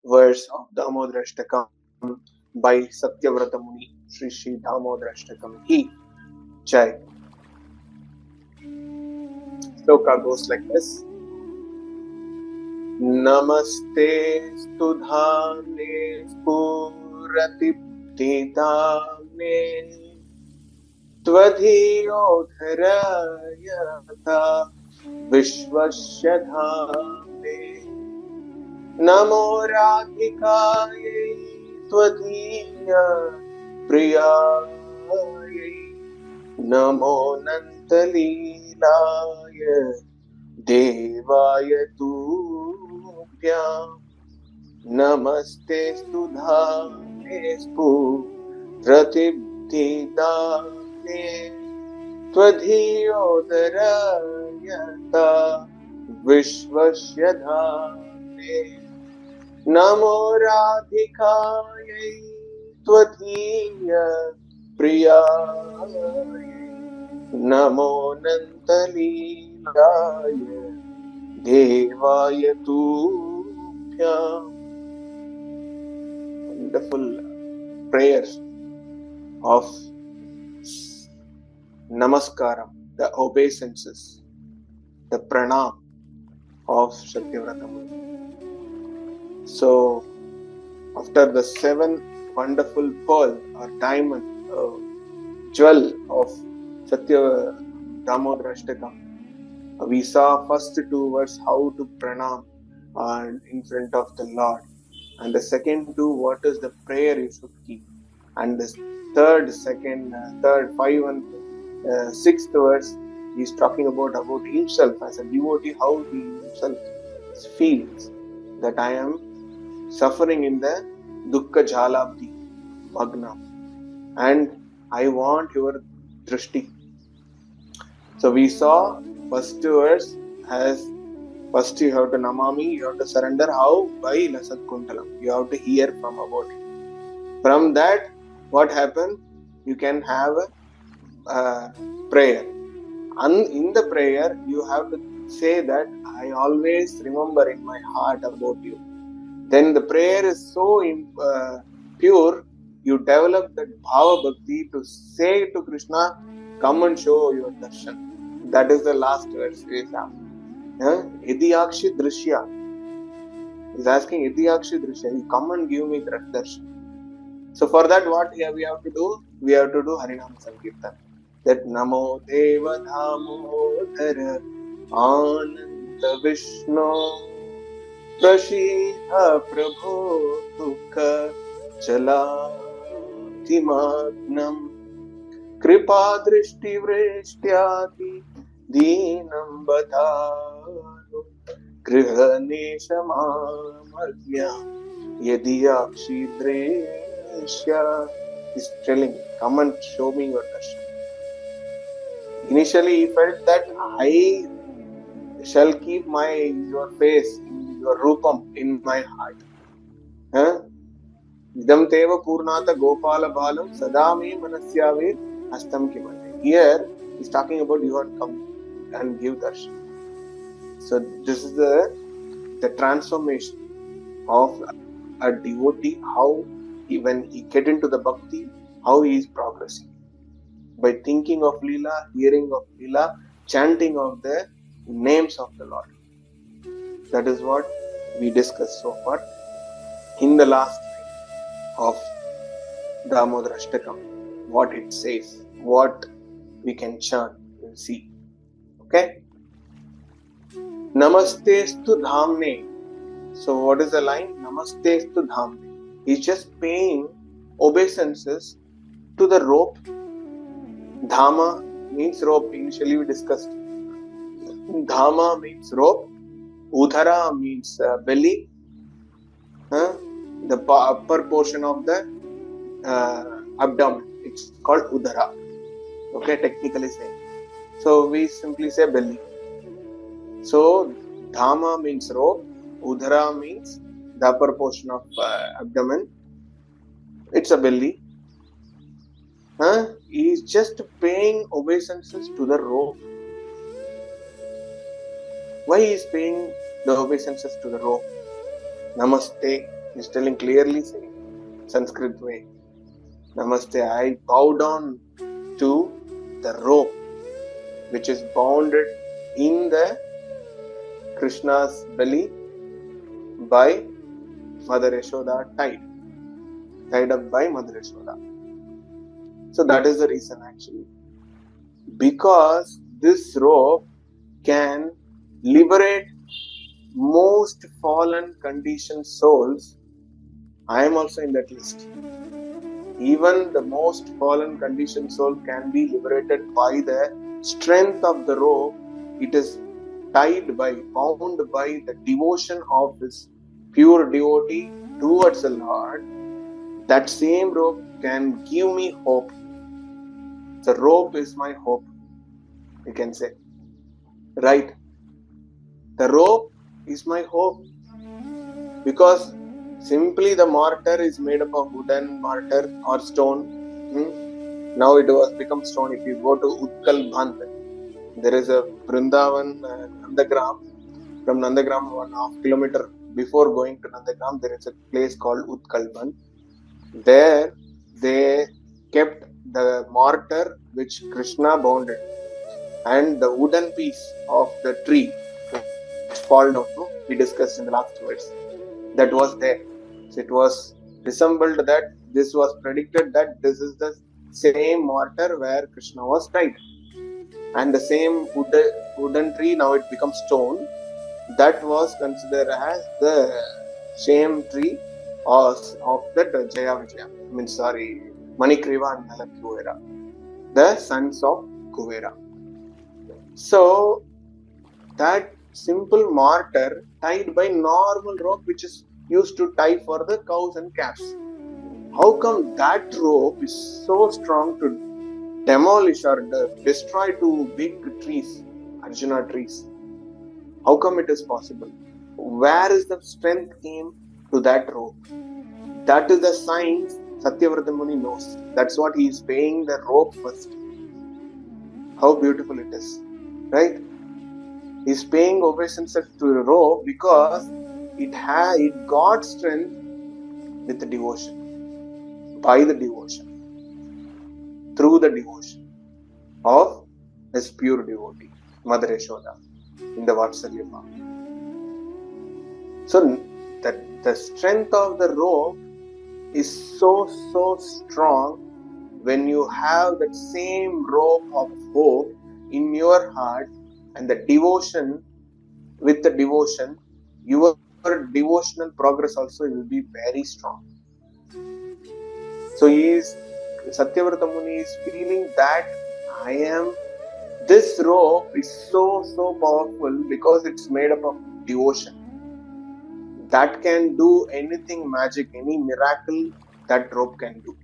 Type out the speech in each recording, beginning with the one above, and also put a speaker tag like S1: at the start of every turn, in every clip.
S1: Verse of Damodarastakam by Satyavrata Muni, Sri Damodarastakam He Jai. Sloka goes like this. Namaste studhane sphurad-dīpti-dhāmne tvadīyodarayātha viśvasya damne namo rādhikāyai tvadīya-priyāyai namo ananta-līlāya devāya tubhyam namaste studhane sphurad-dīpti-dhāmne tvadīyodarayātha viśvasya namo rādhikāyai tvadīya-priyāyai namo ananta-līlāya devāya tubhyam. Wonderful prayers of namaskaram, the obeisances, the pranam of Satyavrata Muni. So, after the 7 wonderful pearl or diamond jewel of Damodarastakam, we saw first 2 verses how to pranam in front of the Lord, and the second 2 what is the prayer you should keep, and the third, 5 and 6th verse he is talking about himself as a devotee, how he himself feels that I am suffering in the dukkha jalabdi magna and I want your drishti. So we saw first verse as first you have to namami, you have to surrender. How? By lasat kuntalam. You have to hear from about it. From that, what happened? You can have a prayer. And in the prayer, you have to say that I always remember in my heart about you. Then the prayer is so pure, you develop that bhava bhakti to say to Krishna, come and show your darshan. That is the last verse we have. Idiyakshi drishya. He is asking Idiyakshi drishya. You come and give me that darshan. So for that, what we have to do? We have to do Harinam Sankirtan. That namo Radha-Damodara ananta-vishno prashidha prabho dukha chalatimagnam kripa drishti vrishtyati dīnam badhānu grihaneshamāmadhyā yadiyakshi dreshya. He's telling, come and show me your darshan. Initially he felt that I shall keep your face, your rupam in my heart. Idam teva purnata gopala balam sadami manasyave astam kimate. Here he's talking about you have to come and give darshan. So this is the transformation of a devotee, how when he get into the bhakti, how he is progressing. By thinking of Leela, hearing of Leela, chanting of the names of the Lord. That is what we discussed so far in the last line of Damodarastakam. What it says, what we can chant and see. Okay? Namaste-stu dhāmne. So what is the line? Namaste-stu dhāmne. He's just paying obeisances to the rope. Dhama means rope. Initially we discussed. Dhama means rope. Udhara means belly. The upper portion of the abdomen. It's called udhara. Okay, technically saying. So we simply say belly. So Dhama means rope. Udara means the upper portion of abdomen. It's a belly. He is just paying obeisances to the rope. Why he is paying the obeisances to the rope? Namaste. He is telling clearly, saying Sanskrit way. Namaste. I bow down to the rope which is bounded in the Krishna's belly by Mother Yashoda, tied up by Mother Yashoda. So that is the reason actually. Because this rope can liberate most fallen conditioned souls. I am also in that list. Even the most fallen conditioned soul can be liberated by the strength of the rope. It is bound by the devotion of this pure devotee towards the Lord. That same rope can give me hope. The rope is my hope, you can say. Right? The rope is my hope. Because simply the mortar is made up of wooden mortar or stone. Now it has become stone. If you go to Utkal Bandh, there is a Vrindavan, Nandagram. From Nandagram, 1.5 kilometer before going to Nandagram, there is a place called Utkal Bandh. There they kept the mortar which Krishna bounded and the wooden piece of the tree which fall down. We discussed in the last verse. That was there. So it was resembled that this was predicted that this is the same mortar where Krishna was tied. And the same wooden tree, now it becomes stone. That was considered as the same tree of that Manikriva and Nalakuvera, the sons of Kuvera. So that simple mortar tied by normal rope which is used to tie for the cows and calves. How come that rope is so strong to demolish or destroy two big trees, Arjuna trees? How come it is possible? Where is the strength came to that rope? That is the science Satyavrata Muni knows. That's what he is paying the rope first. How beautiful it is, right? He is paying obeisances to the rope because it got strength with the devotion, by the devotion, through the devotion of his pure devotee, Mother Yashoda, in the Vatsalya form. So that the strength of the rope is so strong when you have that same rope of hope in your heart, and the devotion, with the devotion, your devotional progress also will be very strong. So Satyavrata Muni is feeling that this rope is so powerful because it's made up of devotion. That can do anything magic, any miracle that rope can do.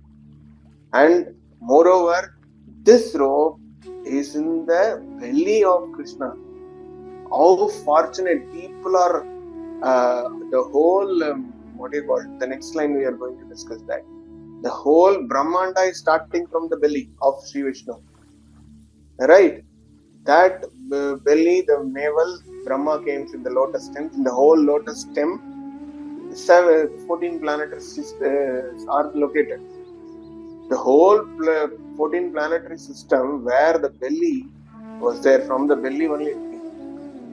S1: And moreover, this rope is in the belly of Krishna. How fortunate people are. The whole, the next line we are going to discuss that. The whole Brahmanda is starting from the belly of Sri Vishnu. Right? That belly, the navel, Brahma came in the lotus stem. In the whole lotus stem, 14 planetary systems are located. The whole 14 planetary system where the belly was there, from the belly only.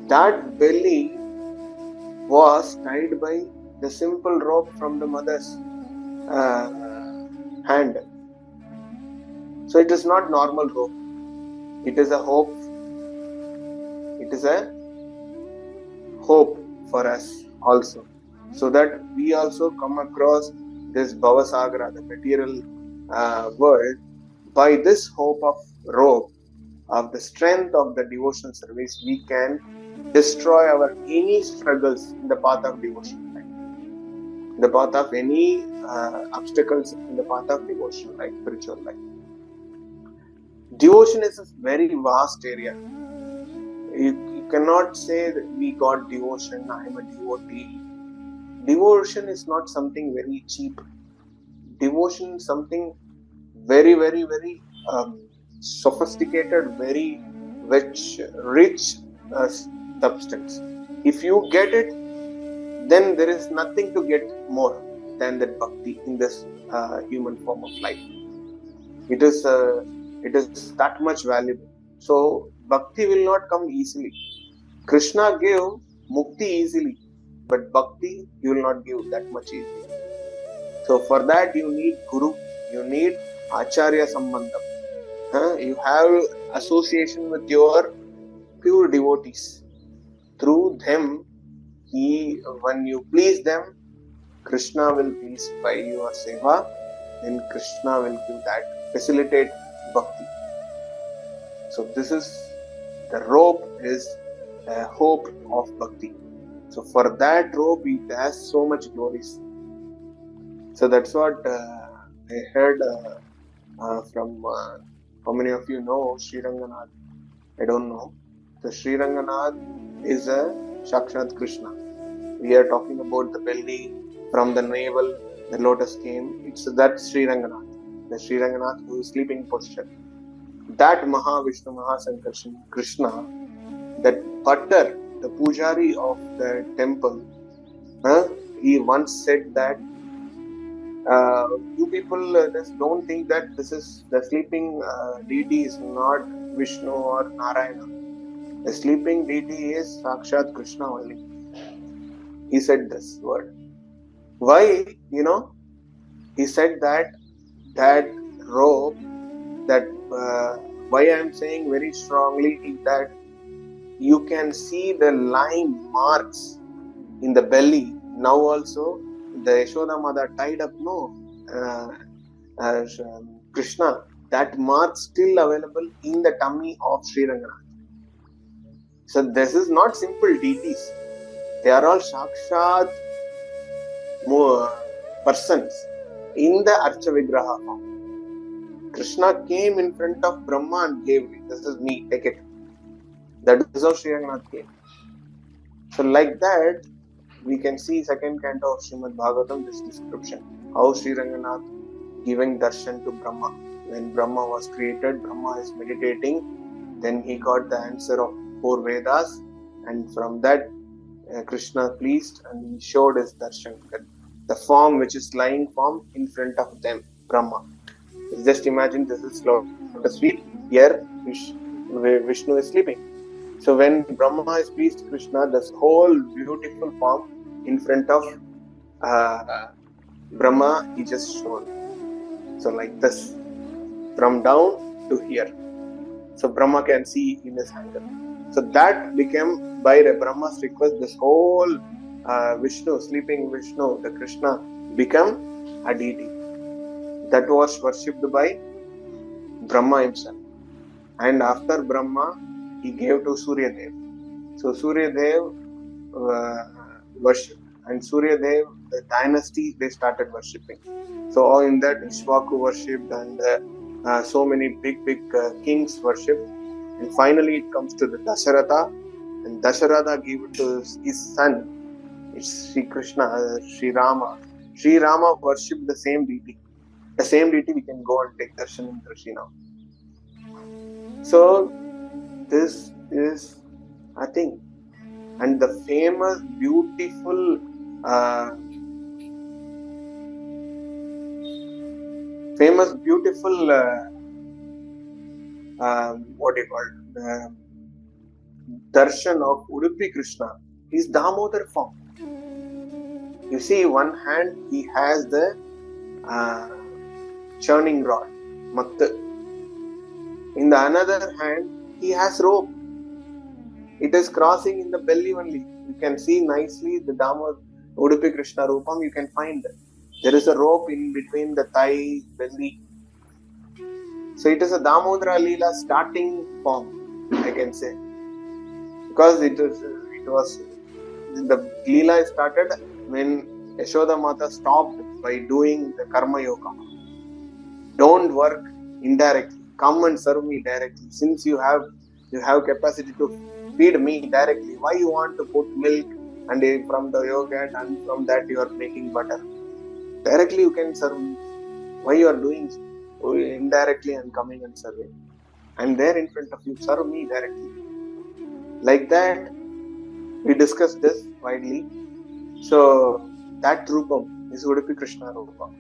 S1: That belly was tied by the simple rope from the mother's hand. So it is not normal rope. It is a hope. It is a hope for us also, so that we also come across this Bhavasagara, the material world, by this hope of rope, of the strength of the devotional service. We can destroy our any struggles in the path of devotion life, the path of any obstacles in the path of devotional life, spiritual life. Devotion is a very vast area. You cannot say that we got devotion, I am a devotee. Devotion is not something very cheap. Devotion is something very, very, very sophisticated, very rich substance. If you get it, then there is nothing to get more than that bhakti in this human form of life. It is that much valuable. So bhakti will not come easily. Krishna gave mukti easily, but bhakti he will not give that much easily. So for that you need guru, you need acharya sambandham. You have association with your pure devotees. Through them, when you please them, Krishna will please by your seva, then Krishna will give that, facilitate bhakti. So this is, the rope is a hope of bhakti. So for that rope, it has so much glories. So that's what I heard from, how many of you know Sri Ranganath? I don't know. So Sri Ranganath is a Sakshat Krishna. We are talking about the belly, from the navel, the lotus came. It's that Sri Ranganath, the Sri Ranganath who is sleeping posture. That Mahavishnu Mahasankarshan Krishna, that butter, the pujari of the temple, he once said that you people just don't think that this is the sleeping deity is not Vishnu or Narayana. The sleeping deity is Sakshat Krishna only. He said this word. Why? He said that rope, that why I am saying very strongly is that you can see the line marks in the belly. Now also the Yashoda Mother tied up Krishna. That mark still available in the tummy of Sri Ranganath. So this is not simple deities. They are all Sakshat persons in the Archa Vigraha form. Krishna came in front of Brahma and gave it. This is me, take it. That is how Sri Ranganath came. So like that, we can see second canto of Srimad Bhagavatam, this description. How Sri Ranganath giving darshan to Brahma. When Brahma was created, Brahma is meditating. Then he got the answer of 4 Vedas. And from that, Krishna pleased and he showed his darshan. The form which is lying form in front of them, Brahma. Just imagine this is lotus feet. Here, Vishnu is sleeping. So when Brahma is pleased Krishna, this whole beautiful form in front of Brahma, he just showed. So like this, from down to here. So Brahma can see in his hand. So that became, by the Brahma's request, this whole Vishnu, sleeping Vishnu, the Krishna, become a deity. That was worshipped by Brahma himself. And after Brahma, he gave to Surya Dev. So Surya Dev worshipped. And Surya Dev, the dynasty, they started worshipping. So in that, Ishvaku worshipped and so many big kings worshipped. And finally it comes to the Dasharatha. And Dasharatha gave it to his son. It's Sri Krishna, Sri Rama. Sri Rama worshipped the same deity. The same deity we can go and take darshan in Rishi now. So this is a thing. And the famous, beautiful what do you call it? Darshan of Udupi Krishna is Damodar form. You see, one hand he has the churning rod, Matta. In the another hand, he has rope. It is crossing in the belly only. You can see nicely the Damodar Udupi Krishna Rupam, you can find it. There is a rope in between the thigh, belly. So it is a Damodarāṣṭakam starting form, I can say. Because it was the Leela started when Yashoda Mata stopped by doing the Karma Yoga. Don't work indirectly. Come and serve me directly. Since you have capacity to feed me directly. Why you want to put milk and from the yogurt and from that you are making butter? Directly you can serve me. Why you are doing indirectly and coming and serving? I'm there in front of you, serve me directly. Like that, we discussed this widely. So that Rupam is Udupi Krishna Rupa.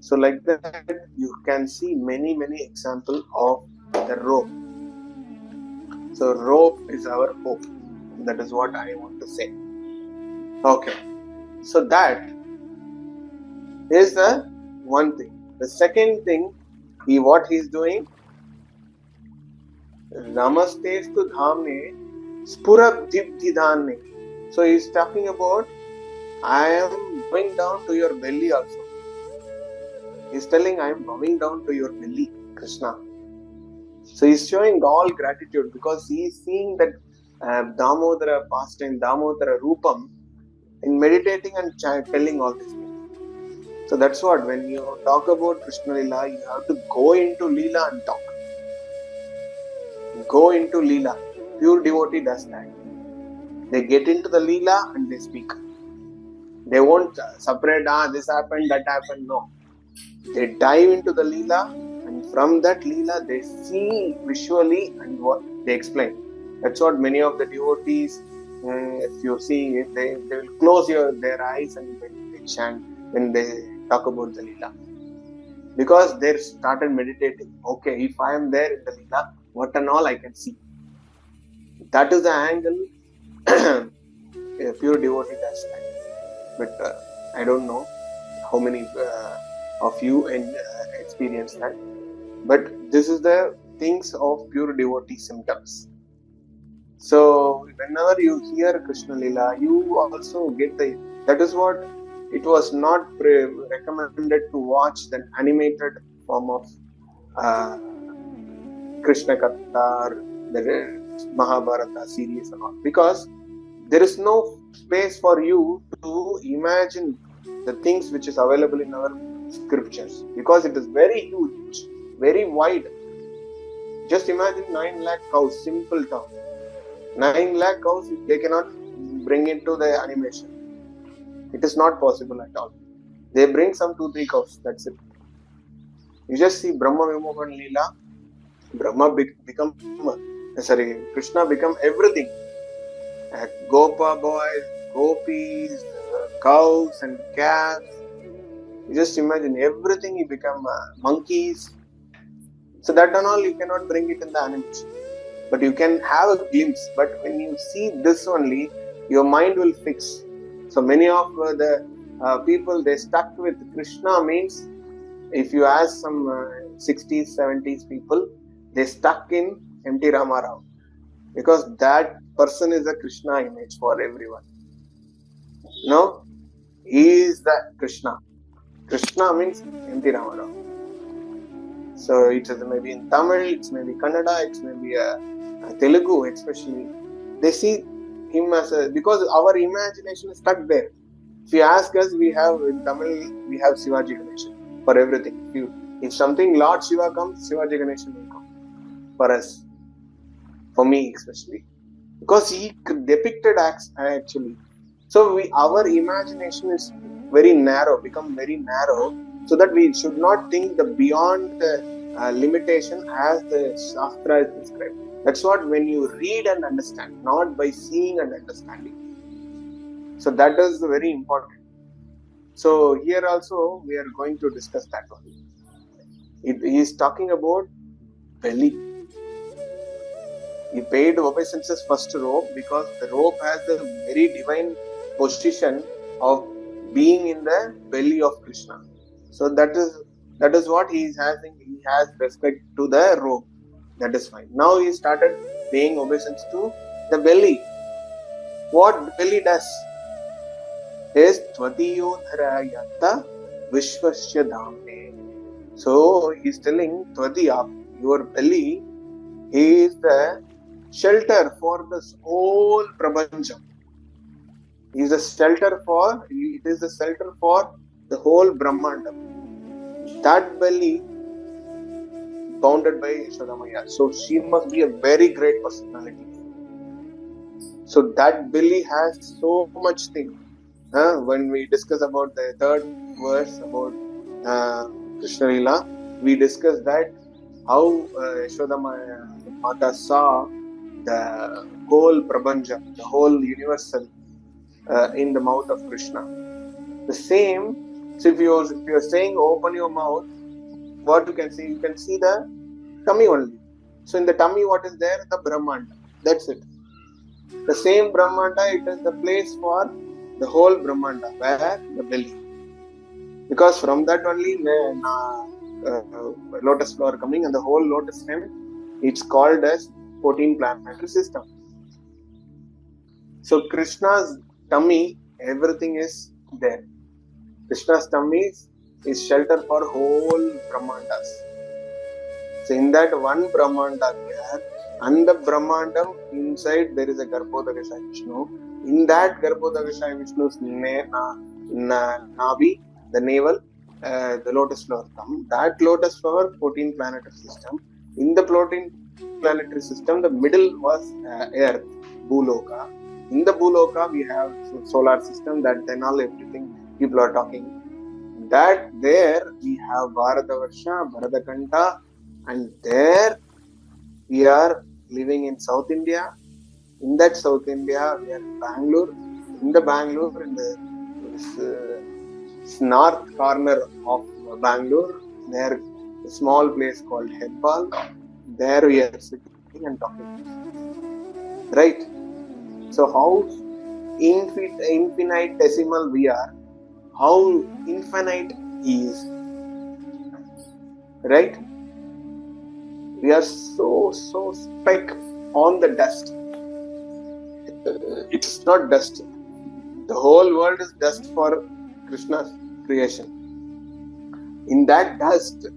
S1: So like that, you can see many examples of the rope. So rope is our hope. That is what I want to say. Okay. So that is the one thing. The second thing, what he is doing, namastestu dhamne sphurad-dīpti-dhāmne. So he is talking about, I am going down to your belly also. He is telling, I am bowing down to your belly, Krishna. So he is showing all gratitude because he is seeing that Damodara pastime, Damodara Rupam, in meditating and telling all these things. So that's what, when you talk about Krishna Lila, you have to go into Lila and talk. Go into Leela. Pure devotee does that. They get into the Leela and they speak. They won't separate, this happened, that happened. No. They dive into the Leela, and from that Leela they see visually and what they explain. That's what many of the devotees, if you see, they will close their eyes and they chant when they talk about the Leela. Because they started meditating. Okay, if I am there in the Leela, what and all I can see. That is the angle a pure devotee does that. But I don't know how many of you experience that. But this is the things of pure devotee symptoms. So whenever you hear Krishna Lila, you also get that is what it was not recommended to watch the animated form of Krishna Katha or the Mahabharata series and all, because there is no space for you to imagine the things which is available in our scriptures, because it is very huge, very wide. Just imagine 9 lakh cows, simple term. 9 lakh cows, they cannot bring into the animation. It is not possible at all. They bring some 2-3 cows, that's it. You just see Brahma Vimohan Leela, Krishna become everything. Gopa boys, gopis, cows and calves. You just imagine everything, he become monkeys. So that and all you cannot bring it in the animation. But you can have a glimpse. But when you see this only, your mind will fix. So many of the people, they stuck with Krishna means, if you ask some 60s, 70s people, they stuck in M.T. Rama Rao. Because that person is a Krishna image for everyone. No? He is the Krishna. Krishna means M.T. Rama Rao. So it is maybe in Tamil, it's maybe Kannada, it's maybe Telugu especially. They see him as because our imagination is stuck there. If you ask us, we have in Tamil, we have Shivaji Ganeshan for everything. If something Lord Shiva comes, Shivaji Ganeshan will come for us. For me especially. Because he depicted acts actually. So our imagination is very narrow, become very narrow, so that we should not think the beyond the limitation as the Shastra is described. That's what when you read and understand, not by seeing and understanding. So that is very important. So here also we are going to discuss that one. He is talking about belly. He paid obeisances first rope because the rope has the very divine position of being in the belly of Krishna. So that is what he is having. He has respect to the rope. That is fine. Now he started paying obeisance to the belly. What belly does is tvadīyodarayātha viśvasya damne. So he is telling tvadiya, your belly, he is the shelter for this whole prapancham. It is the shelter for the whole Brahmanda. That belly bounded by Yashoda Maya. So she must be a very great personality. So that belly has so much thing. When we discuss about the third verse about Krishna Lila, we discuss that how Yashoda Mata saw the whole Prabanja, the whole universal in the mouth of Krishna. The same, so if you're saying open your mouth, what you can see? You can see the tummy only. So in the tummy, what is there? The Brahmanda. That's it. The same Brahmanda, it is the place for the whole Brahmanda, where the belly. Because from that only lotus flower coming, and the whole lotus stem, it's called as 14 planetary system. So Krishna's tummy, everything is there. Krishna's tummy is shelter for whole Brahmandas. So in that one Brahmanda there, and the Brahmandam inside there is a Garbhodakashayi Vishnu. In that Garbhodakashayi Vishnu's Navi, the navel, the lotus flower come. That lotus flower, 14 planetary system. In the 14 planetary system, the middle was Earth, Bhuloka. In the Bhuloka, we have solar system, that then all everything people are talking. That there we have Bharatavarsha, Bharadakanta, and there we are living in South India. In that South India, we are in Bangalore. In the Bangalore, in the north corner of Bangalore, there is a small place called Hebbal. There we are sitting and talking. Right? So how infinitesimal we are, how infinite he is. Right? We are so speck on the dust. It's not dust. The whole world is dust for Krishna's creation. In that dust,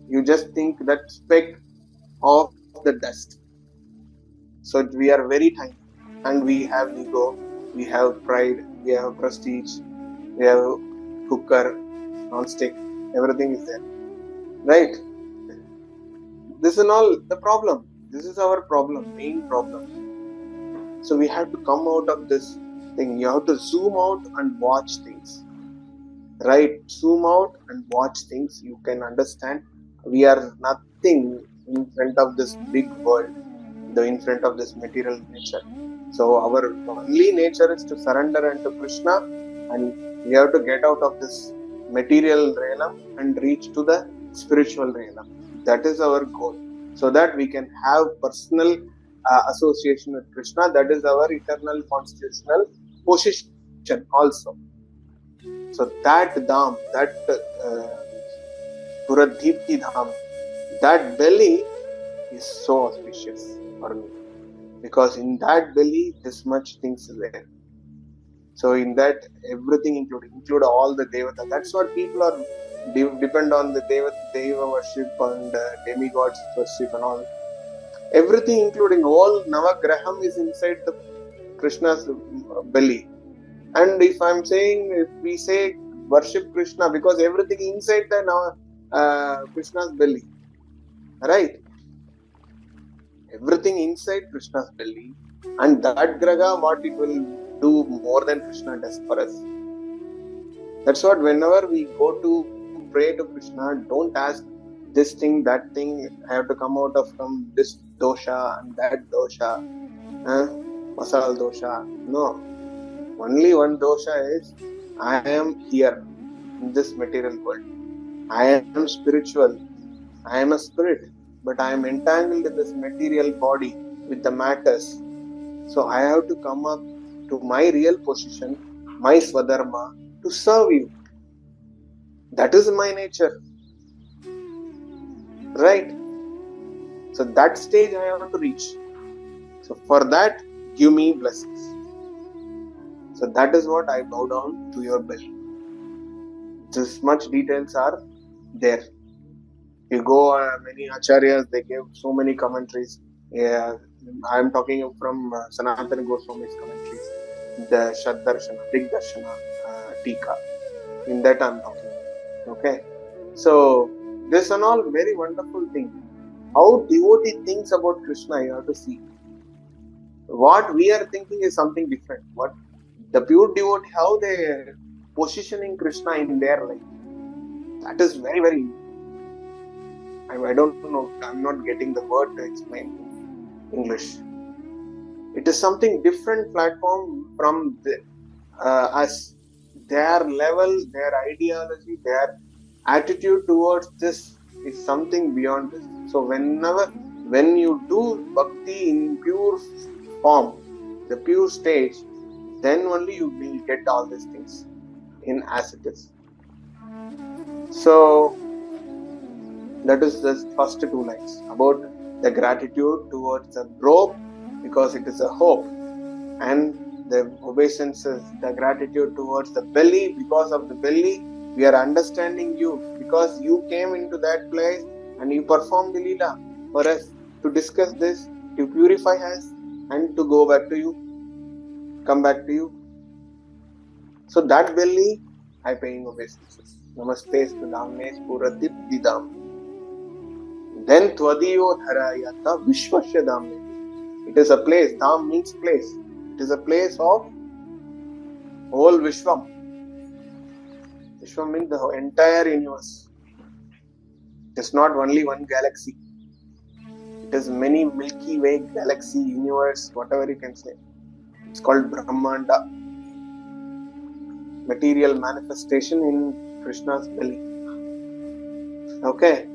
S1: you just think that speck of the dust. So we are very tiny, and we have ego, we have pride, we have prestige, we have cooker, non-stick, everything is there. Right? This is all the problem. This is our problem, main problem. So we have to come out of this thing. You have to zoom out and watch things. Right? Zoom out and watch things. You can understand we are nothing in front of this big world, in front of this material nature. So our only nature is to surrender unto Krishna, and we have to get out of this material realm and reach to the spiritual realm. That is our goal, so that we can have personal association with Krishna. That is our eternal constitutional position also. So that Dham, that sphurad-dīpti-dhāmne, that belly is so auspicious for me, because in that belly this much things is there. So in that everything include all the devata. That's what people are depend on, the deva worship and demigods worship and all. Everything including all Navagraham is inside the Krishna's belly. And if we say worship Krishna, because everything inside the Krishna's belly, right? Everything inside Krishna's belly, and that Graha, what it will do more than Krishna does for us. That's what whenever we go to pray to Krishna, don't ask this thing, that thing, I have to come out of from this dosha and that dosha, masal dosha. No. Only one dosha is, I am here in this material world. I am spiritual. I am a spirit, but I am entangled in this material body with the matters. So I have to come up to my real position, my swadharma, to serve you. That is my nature. Right? So that stage I have to reach. So for that, give me blessings. So that is what I bow down to your belly. This much details are there. You go many acharyas, they gave so many commentaries. I am talking from Sanatana Goswami's commentaries, the Shaddarshana, Digdarshana, Tika. In that I am talking. Okay. So this and all very wonderful thing. How devotee thinks about Krishna, you have to see. What we are thinking is something different. What the pure devotee, how they are positioning Krishna in their life, that is very, very, I don't know, I'm not getting the word to explain in English. It is something different platform from us. Their level, their ideology, their attitude towards this is something beyond this. So when you do bhakti in pure form, the pure stage, then only you will get all these things in as it is. So that is the first two lines about the gratitude towards the rope because it is a hope, and the obeisances, the gratitude towards the belly because of the belly we are understanding you, because you came into that place and you performed the leela for us to discuss this, to purify us and to go back to you, come back to you. So that belly I paying obeisances. Namaste damne sphurad-dīpti-dhāmne. Then tvadīyodarayātha viśvasya damne. It is a place. Dham means place. It is a place of whole Vishwam. Vishwam means the entire universe. It is not only one galaxy. It is many Milky Way galaxy, universe, whatever you can say. It's called Brahmanda. Material manifestation in Krishna's belly. Okay.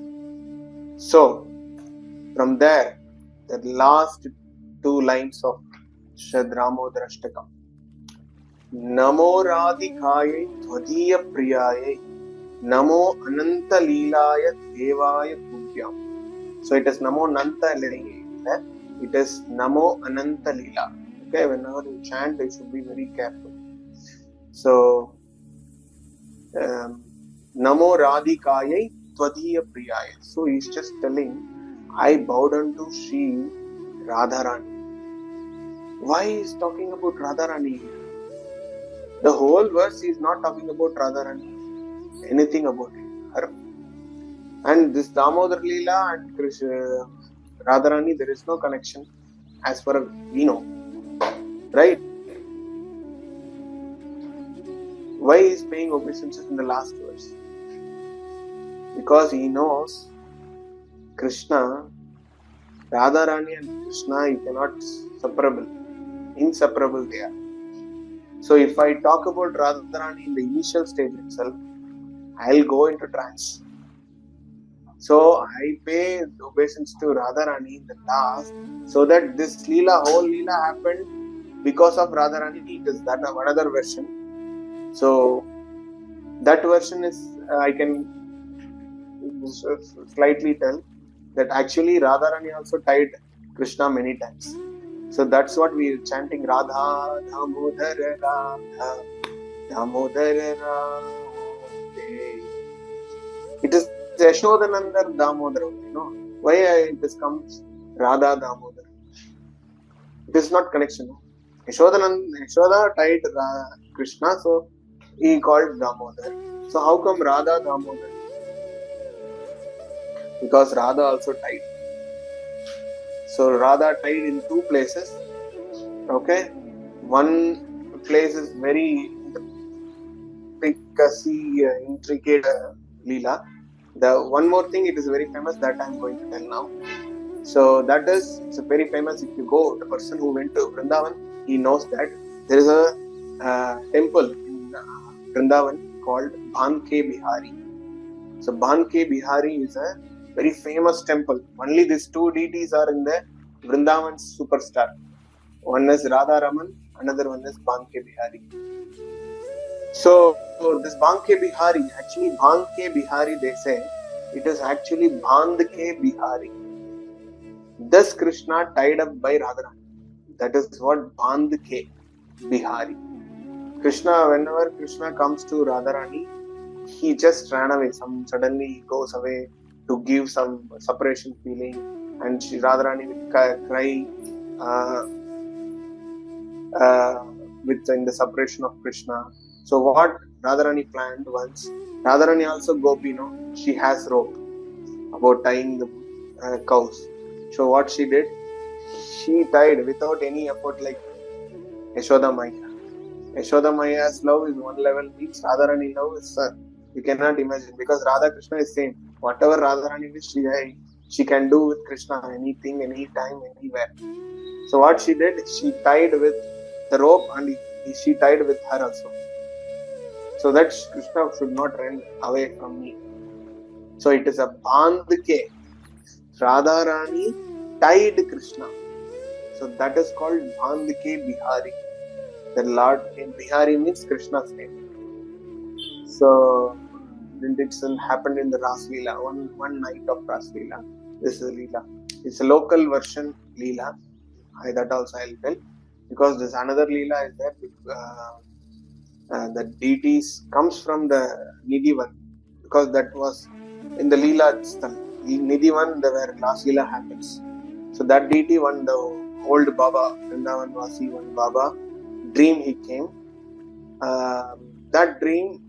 S1: So, from there, the last two lines of Damodarastakam. Namo rādhikāyai tvadīya-priyāyai. Namo ananta-līlāya devāya tubhyam. So it is namo nanta-līlāya. It is namo ananta-līlā. Okay, whenever you chant, you should be very careful. So, namo rādhikāyai tvadīya-priyāyai. So he is just telling, I bowed unto Sri Radharani. Why he is talking about Radharani here? The whole verse is not talking about Radharani, anything about her. And this Damodar Leela and Radharani, there is no connection as far as we know. Right? Why he is paying obeisances in the last verse? Because he knows Krishna, Radharani and Krishna, you cannot separable. Inseparable they are. So if I talk about Radharani in the initial stage itself, I'll go into trance. So I pay obeisance to Radharani in the last, so that this Leela, whole Leela happened because of Radharani. It is that another version. So that version is, I can slightly tell that actually Radharani also tied Krishna many times. So that's what we are chanting, Radha-Damodara, Radha-Damodara. It is Yashodananda Damodara, you know. Why this comes Radha-Damodara? It is not connection. Yashoda tied Krishna, so he called Damodar. So how come Radha-Damodara? Because Radha also tied. So Radha tied in two places. Okay, one place is very intricate Leela. The one more thing, it is very famous that I am going to tell now. So that is, it's a very famous. If you go, the person who went to Vrindavan, he knows that there is a temple in Vrindavan called Bhanke Bihari. So Bhanke Bihari is a very famous temple. Only these two deities are in the Vrindavan superstar. One is Radha Raman, another one is Bhanke Bihari. So this Bhanke Bihari, actually Bhanke Bihari, they say, it is actually Bhandke Bihari. Thus Krishna tied up by Radharani. That is what Bhandke Bihari. Krishna, whenever Krishna comes to Radharani, he just ran away. Suddenly he goes away to give some separation feeling, and Radharani will cry in the separation of Krishna. So what Radharani planned once, Radharani also Gopi, she has rope about tying the cows. So what she did, she died without any effort like Yashoda Maya. Yashoda Maya's love is one level, means Radharani love is you cannot imagine, because Radha Krishna is same. Whatever Radharani is, she can do with Krishna anything, anytime, anywhere. So what she did, she tied with the rope and she tied with her also, so that Krishna should not run away from me. So it is a bandke. Radharani tied Krishna. So that is called bandke Bihari. The Lord in Bihari means Krishna's name. So it happened in the Ras-līlā, one night of Ras-līlā. This is Leela. It's a local version Leela. That also I'll tell. Because there's another Leela is there. The deities comes from the Nidhivan. Because that was in the Leela Sthal. Nidhivan, where last Leela happens. So that deity, one the old Baba, Vrindavan Vasi, one Baba, dream he came. That dream,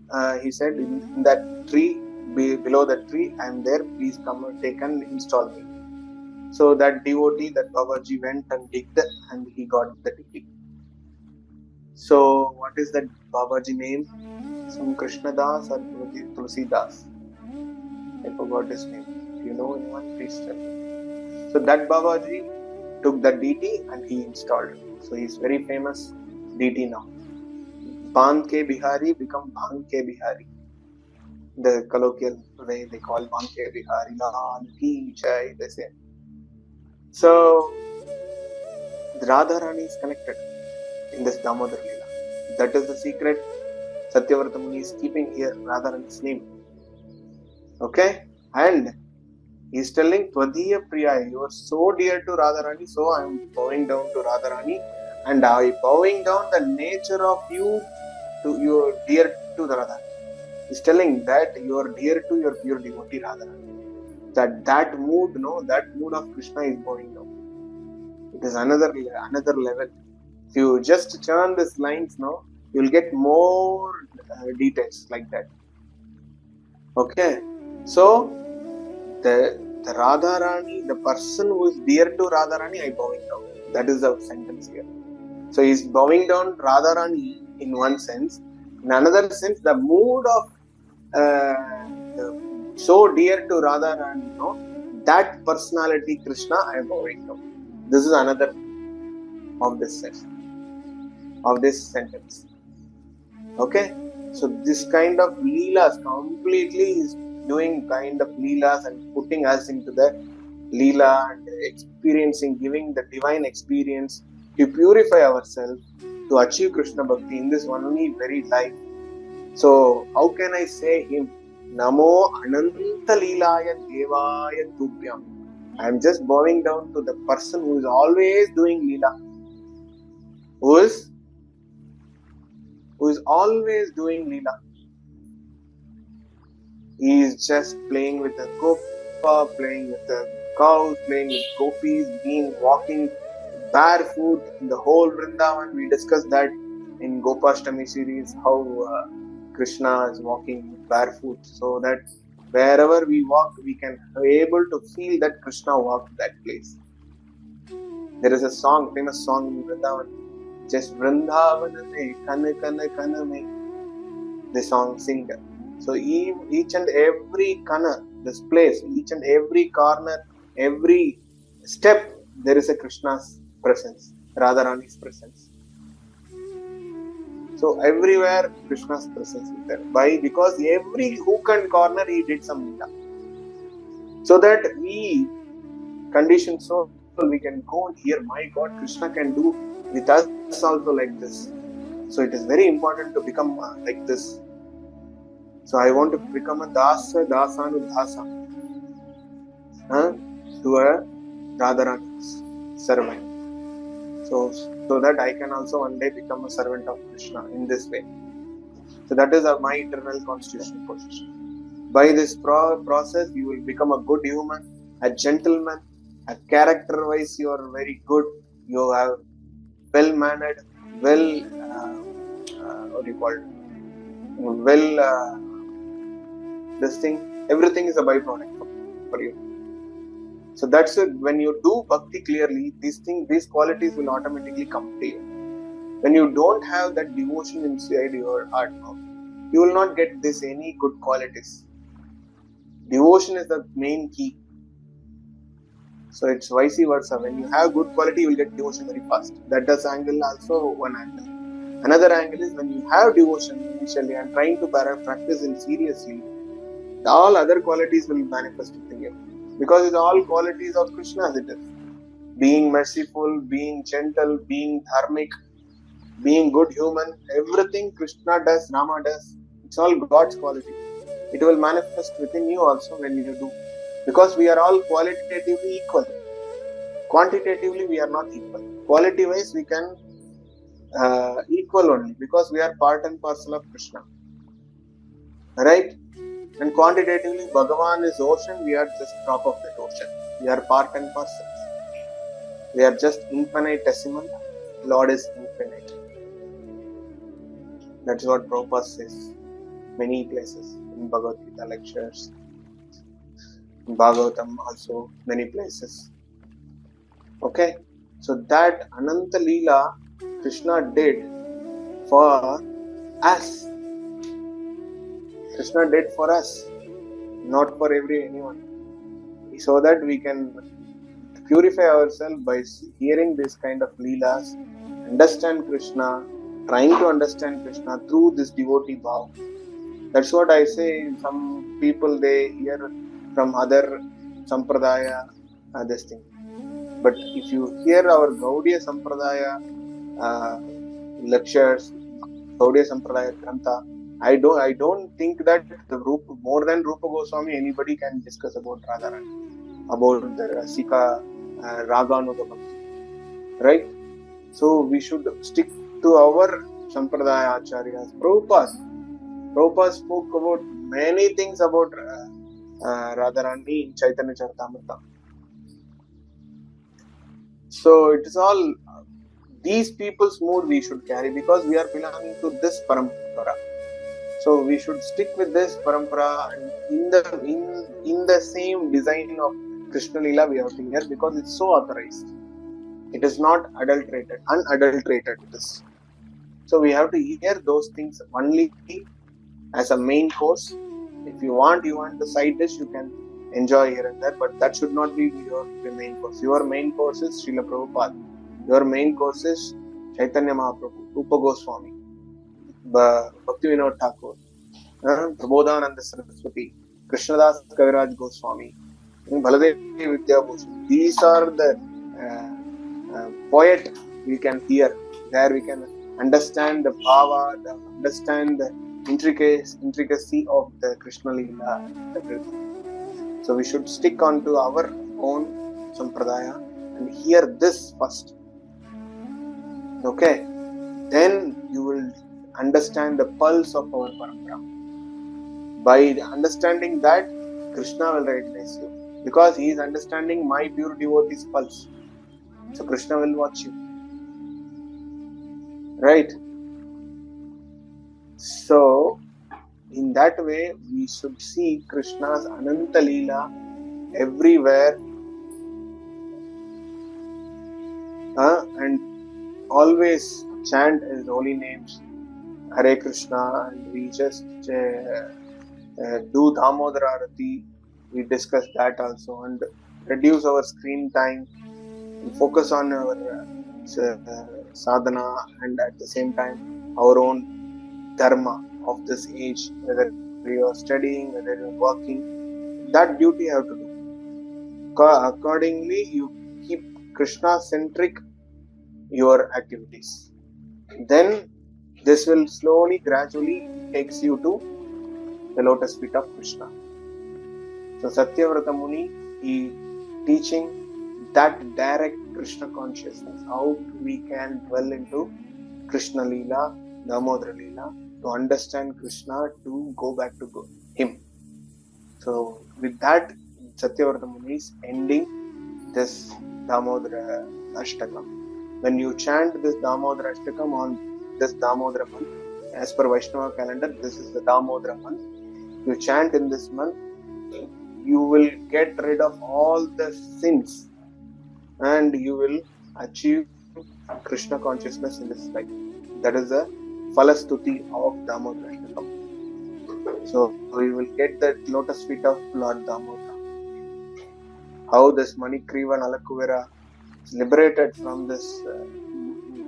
S1: he said, in that tree, below that tree, I am there, please come and take and install me. So that devotee, that Babaji went and digged and he got the deity. So what is that Babaji name? Some Krishna Das or Tulsi Das? I forgot his name. If you know anyone, please tell me. So that Babaji took the deity and he installed. So he is very famous deity now. Bandke Bihari become Bhanke Bihari. The colloquial way they call Bandke Bihari. Lal ki jai, they say. So the Radharani is connected in this Damodar Leela. That is the secret Satyavrata Muni is keeping here, Radharani's name. Okay? And he is telling tvadīya-priyāyai, you are so dear to Radharani, so I am bowing down to Radharani, and I bowing down the nature of you to your dear to the Radharani. He is telling that you are dear to your pure devotee Radharani. That mood, that mood of Krishna is bowing down. It is another level. If you just churn these lines, you will get more details like that. Okay, so the Radharani, the person who is dear to Radharani, I bowing down. That is the sentence here. So he is bowing down Radharani in one sense. In another sense, the mood of so dear to Radharani, that personality Krishna, I am bowing down. This is another of this session, of this sentence. Okay, so this kind of leelas completely is doing kind of leelas and putting us into the leela and experiencing, giving the divine experience to purify ourselves, to achieve Krishna Bhakti in this one only very life. So how can I say him? Namo ananta-līlāya devāya tubhyam. I am just bowing down to the person who is always doing leela. Who is always doing leela. He is just playing with the gopa, playing with the cows, playing with gopis, walking barefoot in the whole Vrindavan. We discussed that in Gopashtami series, how Krishna is walking barefoot, so that wherever we walk, we can be able to feel that Krishna walked that place. There is a song, famous song in Vrindavan, just Vrindavaname, Kana Kana Kana Me. The song singer. So each and every kana, this place, each and every corner, every step, there is a Krishna's presence, Radharani's presence. So everywhere Krishna's presence is there. Why? Because every hook and corner he did some leela. So that we conditioned soul, we can go and hear, my God, Krishna can do with us also like this. So it is very important to become like this. So I want to become a dasa, dasanu-dasa, to a Radharani's servant. So that I can also one day become a servant of Krishna in this way. So that is my eternal constitutional position. By this process, you will become a good human, a gentleman, a character-wise you are very good, you are well-mannered, everything is a byproduct for you. So that's it. When you do bhakti clearly, these qualities will automatically come to you. When you don't have that devotion inside your heart, you will not get this any good qualities. Devotion is the main key. So it's vice versa. When you have good quality, you will get devotion very fast. That is angle also one angle. Another angle is when you have devotion initially and trying to practice it seriously, all other qualities will manifest within you. Because it's all qualities of Krishna as it is. Being merciful, being gentle, being dharmic, being good human, everything Krishna does, Rama does, it's all God's quality. It will manifest within you also when you do. Because we are all qualitatively equal. Quantitatively, we are not equal. Quality-wise, we can equal only because we are part and parcel of Krishna. Right? And quantitatively, Bhagavan is ocean, we are just drop of that ocean. We are part and parcel. We are just infinitesimal. Lord is infinite. That's what Prabhupada says. Many places in Bhagavad Gita lectures. In Bhagavatam also, many places. Okay? So that ananta-līlā Krishna did for us. Krishna did for us, not for anyone. So that we can purify ourselves by hearing this kind of leelas, understand Krishna, trying to understand Krishna through this devotee bhav. That's what I say. Some people, they hear from other sampradaya this thing. But if you hear our Gaudiya Sampradaya lectures, Gaudiya Sampradaya Grantha, I don't think that more than Rupa Goswami anybody can discuss about Radharani, about the Rasika Raganuga Bhakti, right? So we should stick to our Sampradaya Acharyas. Prabhupada spoke about many things about Radharani in Chaitanya Charitamrita. So it is all these people's mood we should carry because we are belonging to this parampara. So we should stick with this parampara and in the same design of Krishna Leela we have to hear because it's so authorized. It is not adulterated, unadulterated it is. So we have to hear those things only as a main course. If you want the side dish, you can enjoy here and there, but that should not be your main course. Your main course is Srila Prabhupada. Your main course is Chaitanya Mahaprabhu, Rupa Goswami, Bhakti Vinod Thakur, Prabodhananda Saraswati, Krishnadas Kaviraj Goswami, Baladevi Vidyabhushan. These are the poet we can hear. There we can understand the bhava, understand the intricacy of the Krishna Leela, everything. So we should stick on to our own sampradaya and hear this first. Okay? Then you will understand the pulse of our parampara. By understanding that, Krishna will recognize you. Because he is understanding my pure devotee's pulse. So Krishna will watch you. Right? So, in that way, we should see Krishna's ananta-līlā everywhere and always chant his holy names, Hare Krishna, and we just do Dāmodarā. We discuss that also and reduce our screen time and focus on our sadhana and at the same time our own dharma of this age, whether you are studying, whether you are working, that duty you have to do. Accordingly, you keep Krishna-centric your activities. Then this will slowly, gradually takes you to the lotus feet of Krishna. So Satyavrata Muni, he teaching that direct Krishna consciousness, how we can dwell into Krishna Leela, Damodara Leela, to understand Krishna, to go back to him. So with that, Satyavrata Muni is ending this Damodarastakam. When you chant this Damodarastakam on this Damodara month, as per Vaishnava calendar, this is the Damodara month. You chant in this month, you will get rid of all the sins and you will achieve Krishna consciousness in this life. That is the Phalastuti of Damodarastakam. So we will get the lotus feet of Lord Dāmodara. How this Manikriva Nalakuvera is liberated from this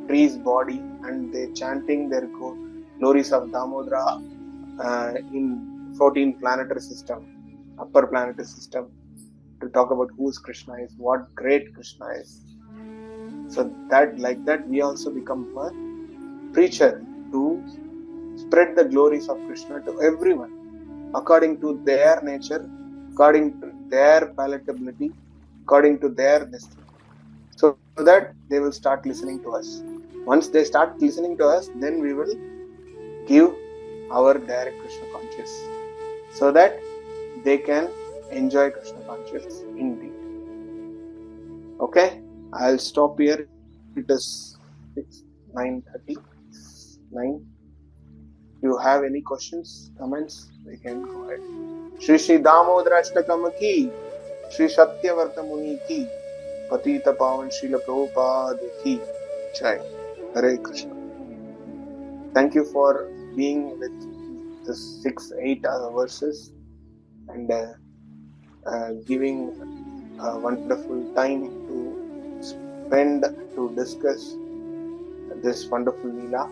S1: tree's body, and they chanting their glories of Damodara in 14 planetary system, upper planetary system, to talk about who Krishna is, what great Krishna is. So that, like that, we also become a preacher to spread the glories of Krishna to everyone according to their nature, according to their palatability, according to their destiny, so that they will start listening to us. Once they start listening to us, then we will give our direct Krishna conscious, so that they can enjoy Krishna conscious indeed. Okay, I'll stop here. It is 9:39. You have any questions, comments? We can go ahead. Shri Damodarastakam ki, Shri Satyavarta Muni ki, Patita Pavan Srila Prabhupada ki Jai. Hare Krishna. Thank you for being with the 6-8 verses and giving a wonderful time to spend to discuss this wonderful Leela,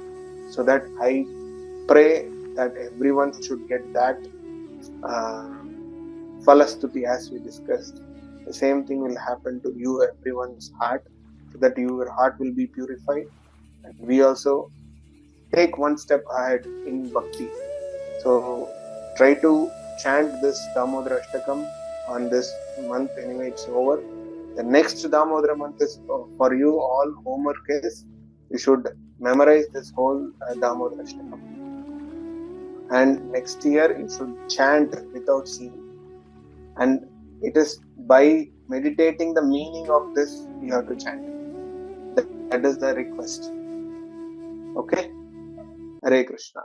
S1: so that I pray that everyone should get that Phalastuti as we discussed. The same thing will happen to you, everyone's heart, so that your heart will be purified. And we also take one step ahead in bhakti. So try to chant this Damodarastakam on this month. Anyway, it's over. The next Damodara month is for you all. Homework is you should memorize this whole Damodarastakam. And next year you should chant without seeing. And it is by meditating the meaning of this you have to chant. That is the request. Okay? Hare Krishna.